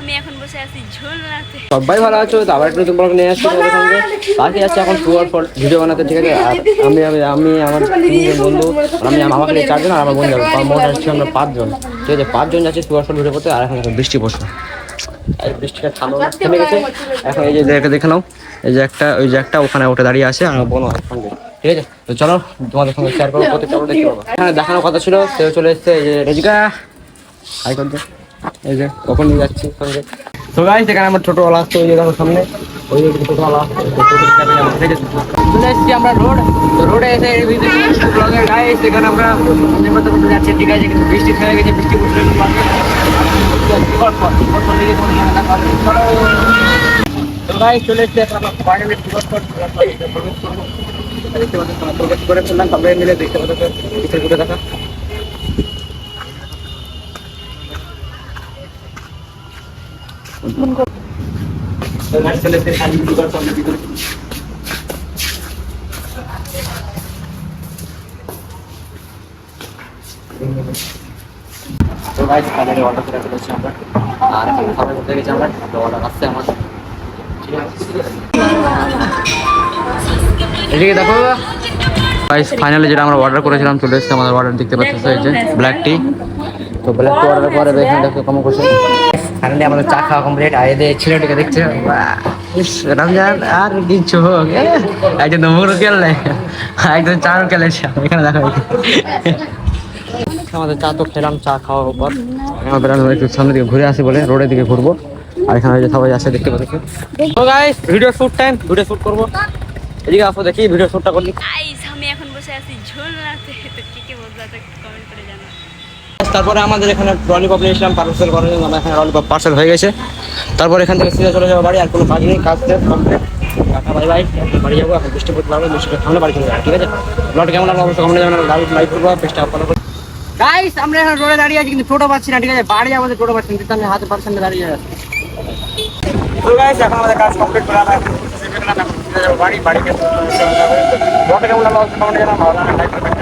আমি এখন বসে আছি ঝুলনাতে। সবাই ভালো আছো? তো আবার একটু নতুন ব্লগ নিয়ে আসছি তোমাদের সঙ্গে। বাকি আছে এখন টুয়ার ফর ভিডিও বানাতে, ঠিক আছে? আর আমি আমার তিনজন বন্ধু, আমাকে নিয়ে 4 জন, আর আমার বন্ধু যাবে। মোট আসছি আমরা 5 জন, ঠিক আছে? 5 জন যাচ্ছি টুয়ার ফর ভিডিও করতে। আর এখন বৃষ্টি পড়ছে, এই বৃষ্টিটা থেমে গেছে। এখন এই যে দেখে নাও, এই যে একটা, ওই যে একটা ওখানে উঠে দাঁড়িয়ে আছে আমার বোন সঙ্গে, ঠিক আছে? তো চলো তোমাদের সঙ্গে শেয়ার করবো, প্রত্যেকটা দেখতে পাবো। এখানে দেখানোর কথা ছিল, সেও চলে এসছে। এই যে রেজিকা হাই করতে, এই যে কখন নিয়ে যাচ্ছি সঙ্গে। তো গাইস এখানে আমার টোটোওয়ালা আসছে, ওই যে দেখো সামনে, ওই যে টোটোওয়ালা চলে এসেছি আমরা রোড। তো রোডে এসে ব্লগের গাইস এখানে আমরা যাচ্ছি, ঠিক আছে? কিন্তু বৃষ্টি থেমে গেছে, বৃষ্টি পড়ছে। তো গাইস চলে এসেছি এখন আমরা ফাইনালি করে ফেললাম। সবাই মিলে দেখতে পাচ্ছি পিছের ঘুরে দেখা। চলে এসে খালি ভিতরে তো গাইস ফাইনালি অর্ডার করে ফেলেছি আমরা। আর এখন খাবার করতে গেছি আমরা, তো অর্ডার আসছে আমাদের, ঠিক আছে? এদিকে দেখো গাইস, ফাইনালি যেটা আমরা অর্ডার করেছিলাম চলে এসেছে আমাদের অর্ডার, দেখতে পাচ্ছ এই যে ব্ল্যাক টি। তো ব্ল্যাক টি অর্ডার পরে এখানে দেখো কেমন করছে। ফাইনালি আমাদের চা খাওয়া কমপ্লিট। আর এদের ছেলেটিকে দেখছে, রমজান আর কিছু হোক, একজন নমুরও খেললে, একজন চারও খেলেছে। এখানে দেখো আমাদের চা তো খেলাম, চা খাওয়ার পর আমরা একটু সামনের দিকে ঘুরে আসি বলে রোডের দিকে ঘুরবো। আর এখানে সবাই আসে, দেখতে পাচ্ছি। তো guys video shoot time, video shoot করবো। এদিকে আসো, দেখি ভিডিও শুটটা করলি। গাইস আমি এখন বসে আছি ঝুলনাতে। তো কি বলবো তো কমেন্ট করে জানাও। তারপরে আমাদের এখানে ললিপপ নিয়েছিলাম পার্সেল করার জন্য। আমার এখানে ললিপপ পার্সেল হয়ে গেছে। তারপর এখান থেকে সিধা চলে যাবো বাড়ি, আর কোনো কাজ নেই, কাজ শেষ কমপ্লিট। বাই বাই, বাড়ি যাবো। এখন বৃষ্টি পড়তে পারবো, বৃষ্টিটা থামলে বাড়ি চলে যাবো, ঠিক আছে? ব্লগটা কেমন লাগলো অবশ্যই কমেন্টে জানাবেন। লাইক করবো, পেজটা ফলো করবো। গাইস আমরা এখন রোডে দাঁড়িয়ে আছি, কিন্তু টোটো পাচ্ছি না, ঠিক আছে? বাড়ি যাবো, টোটো পাচ্ছি না, কিন্তু আমি হাতে পার্সেন্টে দাঁড়িয়ে আছি। তো গাইস এখন আমাদের কাজ কমপ্লিট করে আমরা বাড়ি গিয়ে ব্লগটা কেমন লাগলো অবশ্যই কমেন্টে জানাবেন। লাইক করবেন,